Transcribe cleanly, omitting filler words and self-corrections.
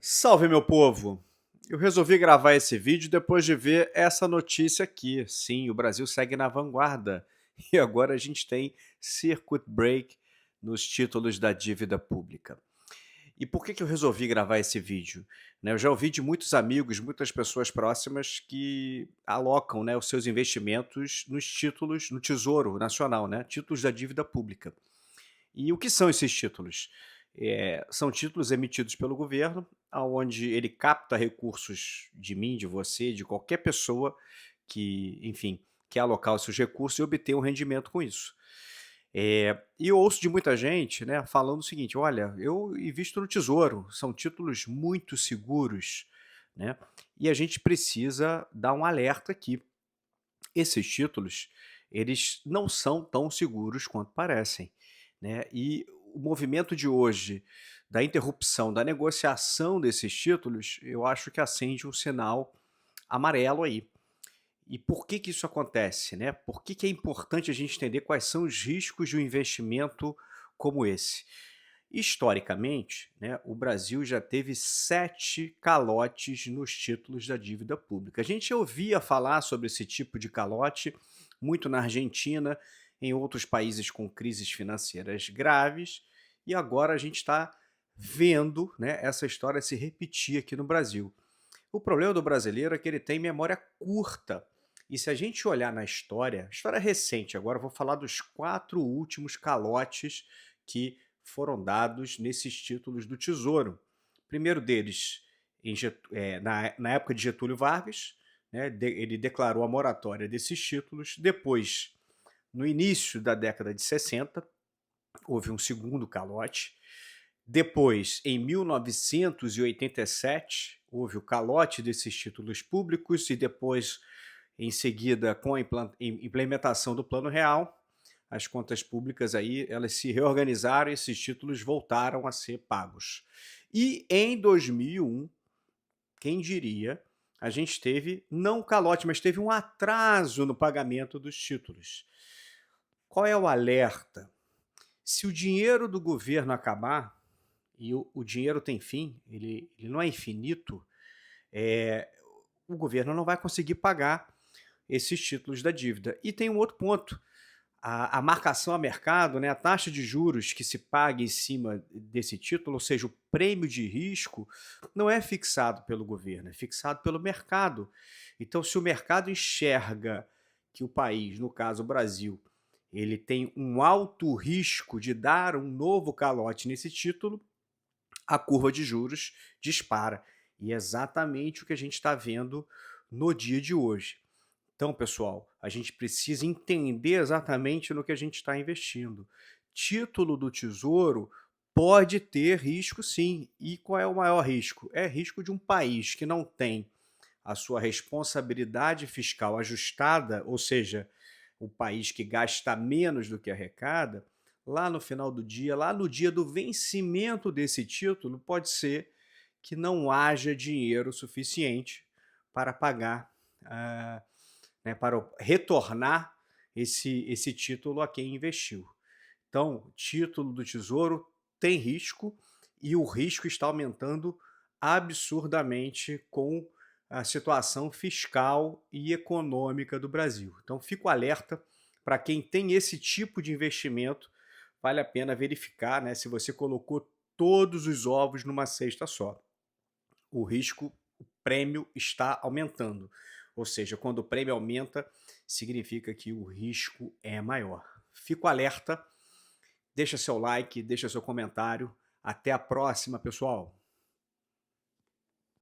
Salve, meu povo! Eu resolvi gravar esse vídeo depois de ver essa notícia aqui. Sim, o Brasil segue na vanguarda e agora a gente tem circuit break nos títulos da dívida pública. E por que eu resolvi gravar esse vídeo? Né, eu já ouvi de muitos amigos, muitas pessoas próximas que alocam, né, os seus investimentos nos títulos, no Tesouro Nacional, né, títulos da dívida pública. E o que são esses títulos? São títulos emitidos pelo governo, aonde ele capta recursos de mim, de você, de qualquer pessoa que, enfim, quer alocar os seus recursos e obter um rendimento com isso. E eu ouço de muita gente, né, falando o seguinte: olha, eu invisto no Tesouro, são títulos muito seguros, né? E a gente precisa dar um alerta aqui. Esses títulos, eles não são tão seguros quanto parecem, né, e o movimento de hoje da interrupção da negociação desses títulos, eu acho que acende um sinal amarelo aí. E por que que isso acontece, né? Por que que é importante a gente entender quais são os riscos de um investimento como esse? Historicamente, né, o Brasil já teve 7 calotes nos títulos da dívida pública. A gente ouvia falar sobre esse tipo de calote muito na Argentina, em outros países com crises financeiras graves, e agora a gente está vendo, né, essa história se repetir aqui no Brasil. O problema do brasileiro é que ele tem memória curta. E se a gente olhar na história recente, agora eu vou falar dos 4 últimos calotes que foram dados nesses títulos do Tesouro. O primeiro deles, na época de Getúlio Vargas, né, ele declarou a moratória desses títulos. Depois, no início da década de 60, houve um segundo calote. Depois, em 1987, houve o calote desses títulos públicos e depois, em seguida, com a implementação do Plano Real, as contas públicas aí, elas se reorganizaram e esses títulos voltaram a ser pagos. E em 2001, quem diria, a gente teve, não um calote, mas teve um atraso no pagamento dos títulos. Qual é o alerta? Se o dinheiro do governo acabar, e o dinheiro tem fim, ele não é infinito, eh, o governo não vai conseguir pagar esses títulos da dívida. E tem um outro ponto, a marcação a mercado, né, a taxa de juros que se paga em cima desse título, ou seja, o prêmio de risco, não é fixado pelo governo, é fixado pelo mercado. Então, se o mercado enxerga que o país, no caso o Brasil, ele tem um alto risco de dar um novo calote nesse título, a curva de juros dispara. E é exatamente o que a gente está vendo no dia de hoje. Então, pessoal, a gente precisa entender exatamente no que a gente está investindo. Título do Tesouro pode ter risco, sim. E qual é o maior risco? É risco de um país que não tem a sua responsabilidade fiscal ajustada, ou seja, o país que gasta menos do que arrecada, lá no final do dia, lá no dia do vencimento desse título, pode ser que não haja dinheiro suficiente para pagar, né, para retornar esse título a quem investiu. Então, título do Tesouro tem risco e o risco está aumentando absurdamente com a situação fiscal e econômica do Brasil. Então, fico alerta para quem tem esse tipo de investimento, vale a pena verificar, né, se você colocou todos os ovos numa cesta só. O risco, o prêmio está aumentando. Ou seja, quando o prêmio aumenta, significa que o risco é maior. Fico alerta, deixa seu like, deixa seu comentário. Até a próxima, pessoal!